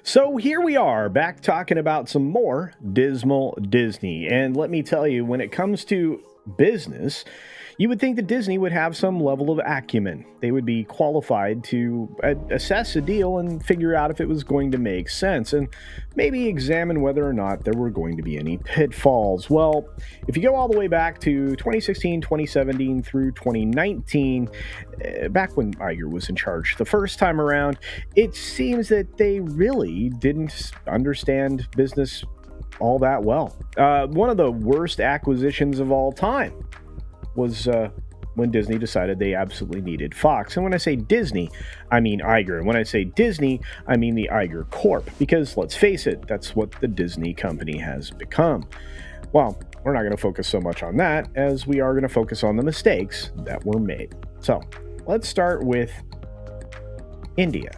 So here we are back talking about some more Dismal Disney. And let me tell you, when it comes to business, you would think that Disney would have some level of acumen. They would be qualified to assess a deal and figure out if it was going to make sense and maybe examine whether or not there were going to be any pitfalls. Well, if you go all the way back to 2016, 2017 through 2019, back when Iger was in charge the first time around, it seems that they really didn't understand business all that well. One of the worst acquisitions of all time was when Disney decided they absolutely needed Fox. And when I say Disney, I mean Iger. And when I say Disney, I mean the Iger Corp. Because let's face it, that's what the Disney company has become. Well, we're not going to focus so much on that as we are going to focus on the mistakes that were made. So let's start with India.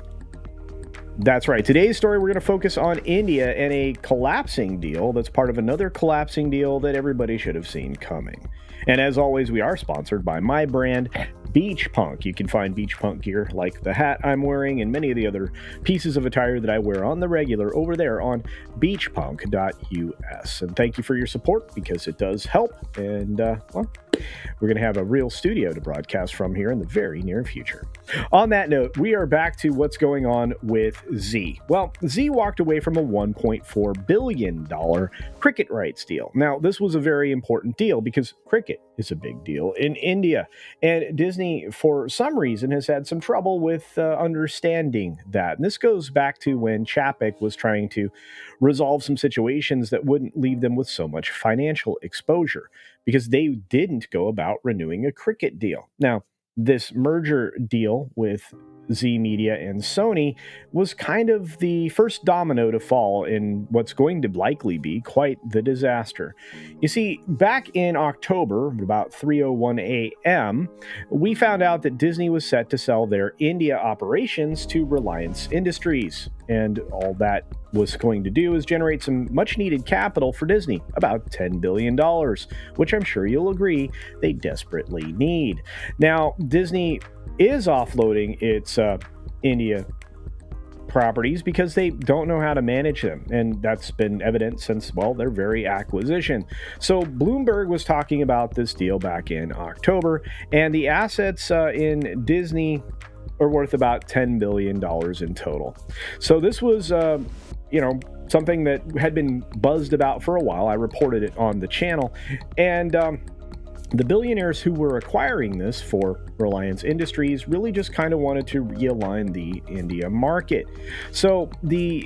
That's right. Today's story, we're going to focus on India and a collapsing deal that's part of another collapsing deal that everybody should have seen coming. And as always, we are sponsored by my brand, Beach Punk. You can find Beach Punk gear like the hat I'm wearing and many of the other pieces of attire that I wear on the regular over there on beachpunk.us. And thank you for your support because it does help. And, we're going to have a real studio to broadcast from here in the very near future. On that note, we are back to what's going on with Zee. Well, Zee walked away from a $1.4 billion cricket rights deal. Now, this was a very important deal because cricket is a big deal in India. And Disney, for some reason, has had some trouble with understanding that. And this goes back to when Chapek was trying to resolve some situations that wouldn't leave them with so much financial exposure because they didn't go about renewing a cricket deal. Now, this merger deal with Zee Media and Sony was kind of the first domino to fall in what's going to likely be quite the disaster. You see, back in October, about 3:01 a.m., we found out that Disney was set to sell their India operations to Reliance Industries. And all that was going to do is generate some much-needed capital for Disney, about $10 billion, which I'm sure you'll agree they desperately need. Now, Disney is offloading its India properties because they don't know how to manage them, and that's been evident since, well, their very acquisition. So Bloomberg was talking about this deal back in October, and the assets in Disney are worth about $10 billion in total. So this was, something that had been buzzed about for a while. I reported it on the channel, and the billionaires who were acquiring this for Reliance Industries really just kind of wanted to realign the India market. So the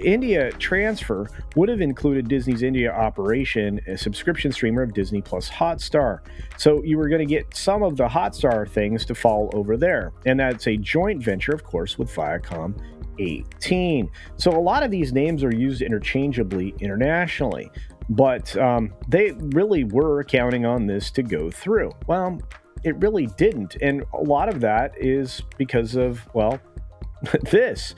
India transfer would have included Disney's India operation, a subscription streamer of Disney plus Hotstar. So you were going to get some of the Hotstar things to fall over there. And that's a joint venture, of course, with Viacom 18. So a lot of these names are used interchangeably internationally. But they really were counting on this to go through. Well, it really didn't. And a lot of that is because of, well, this.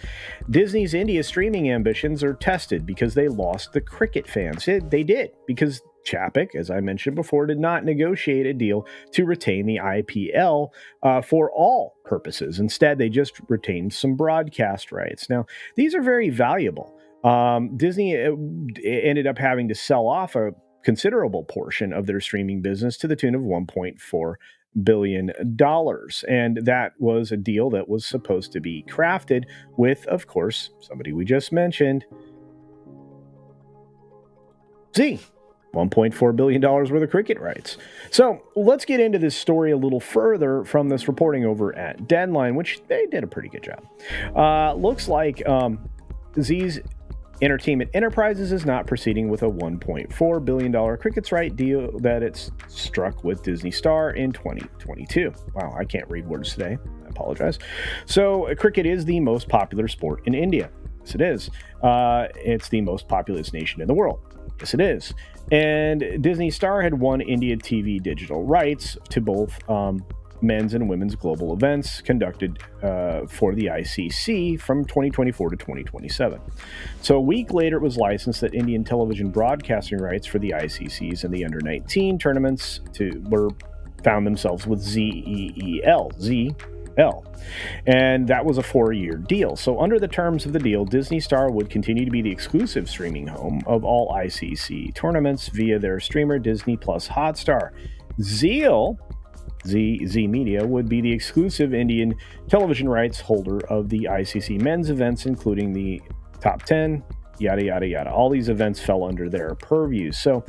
Disney's India streaming ambitions are tested because they lost the cricket fans. They did, because Chapek, as I mentioned before, did not negotiate a deal to retain the IPL for all purposes. Instead, they just retained some broadcast rights. Now, these are very valuable. Disney ended up having to sell off a considerable portion of their streaming business to the tune of $1.4 billion. And that was a deal that was supposed to be crafted with, of course, somebody we just mentioned, Zee. $1.4 billion worth of cricket rights. So let's get into this story a little further from this reporting over at Deadline, which they did a pretty good job. Looks like Zee's Entertainment Enterprises is not proceeding with a $1.4 billion cricket's right deal that it's struck with Disney Star in 2022. Wow, I can't read words today. I apologize. So cricket is the most popular sport in India. Yes, it is. It's the most populous nation in the world. Yes, it is. And Disney Star had won India TV digital rights to both men's and women's global events conducted for the ICC from 2024 to 2027. So a week later, it was licensed that Indian television broadcasting rights for the ICCs and the under-19 tournaments found themselves with Zee, And that was a 4-year deal. So under the terms of the deal, Disney Star would continue to be the exclusive streaming home of all ICC tournaments via their streamer Disney Plus Hotstar. Zeal, Zee Media, would be the exclusive Indian television rights holder of the ICC men's events, including the top 10, yada, yada, yada. All these events fell under their purview. So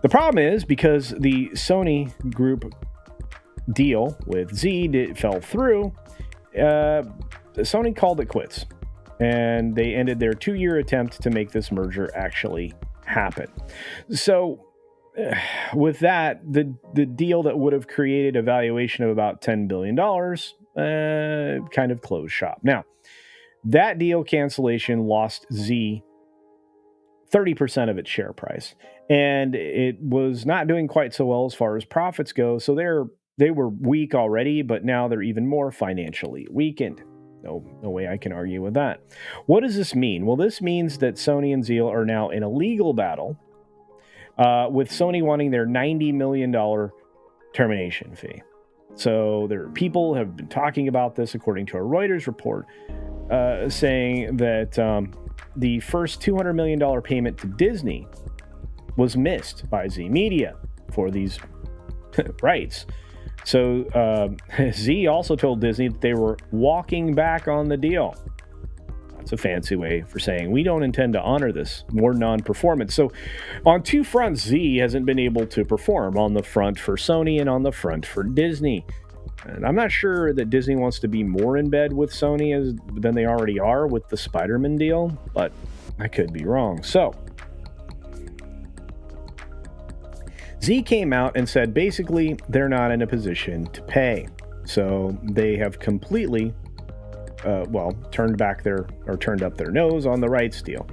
the problem is, because the Sony group deal with Zee fell through, Sony called it quits, and they ended their 2-year attempt to make this merger actually happen. So with that, the deal that would have created a valuation of about $10 billion kind of closed shop. Now, that deal cancellation lost Zee 30% of its share price, and it was not doing quite so well as far as profits go. So they were weak already, but now they're even more financially weakened. No way I can argue with that. What does this mean? Well, this means that Sony and Zeal are now in a legal battle, with Sony wanting their $90 million termination fee. So people have been talking about this, according to a Reuters report, saying that the first $200 million payment to Disney was missed by Zee Media for these rights. So Zee also told Disney that they were walking back on the deal. That's a fancy way for saying we don't intend to honor this, more non-performance. So on two fronts, Zee hasn't been able to perform, on the front for Sony and on the front for Disney. And I'm not sure that Disney wants to be more in bed with Sony than they already are with the Spider-Man deal, but I could be wrong. So Zee came out and said basically they're not in a position to pay. So they have completely turned up their nose on the rights deal.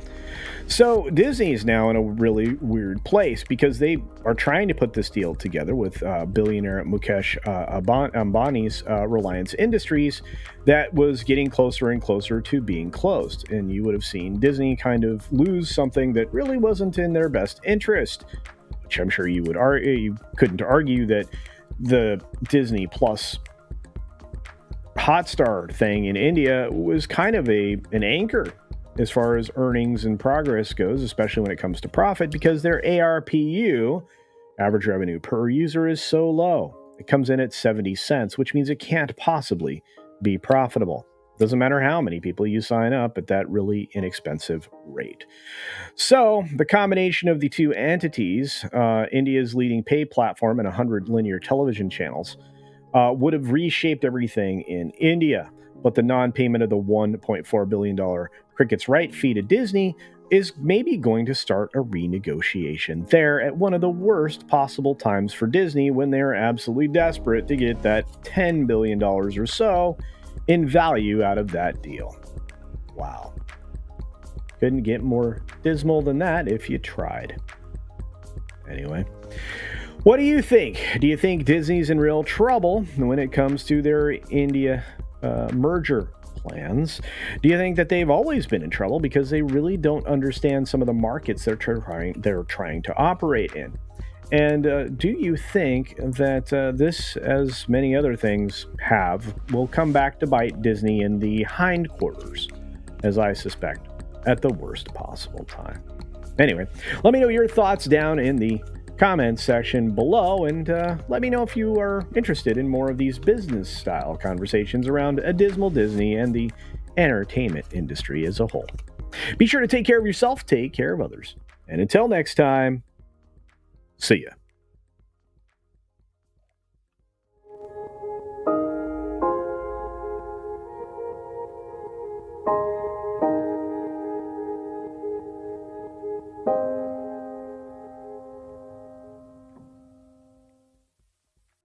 So Disney is now in a really weird place, because they are trying to put this deal together with billionaire Mukesh Ambani's Reliance Industries that was getting closer and closer to being closed. And you would have seen Disney kind of lose something that really wasn't in their best interest, which I'm sure you couldn't argue that the Disney Plus Hotstar thing in India was kind of an anchor as far as earnings and progress goes, especially when it comes to profit, because their ARPU, average revenue per user, is so low. It comes in at 70 cents, which means it can't possibly be profitable. Doesn't matter how many people you sign up at that really inexpensive rate. So the combination of the two entities, India's leading pay platform and 100 linear television channels, would have reshaped everything in India. But the non-payment of the $1.4 billion cricket's right fee to Disney is maybe going to start a renegotiation there at one of the worst possible times for Disney, when they're absolutely desperate to get that $10 billion or so in value out of that deal. Wow. Couldn't get more dismal than that if you tried. Anyway, what do you think? Do you think Disney's in real trouble when it comes to their India merger plans? Do you think that they've always been in trouble because they really don't understand some of the markets they're trying to operate in? And do you think that this, as many other things have, will come back to bite Disney in the hindquarters, as I suspect, at the worst possible time? Anyway, let me know your thoughts down in the comments section below, and let me know if you are interested in more of these business-style conversations around a Dismal Disney and the entertainment industry as a whole. Be sure to take care of yourself, take care of others, and until next time, see ya.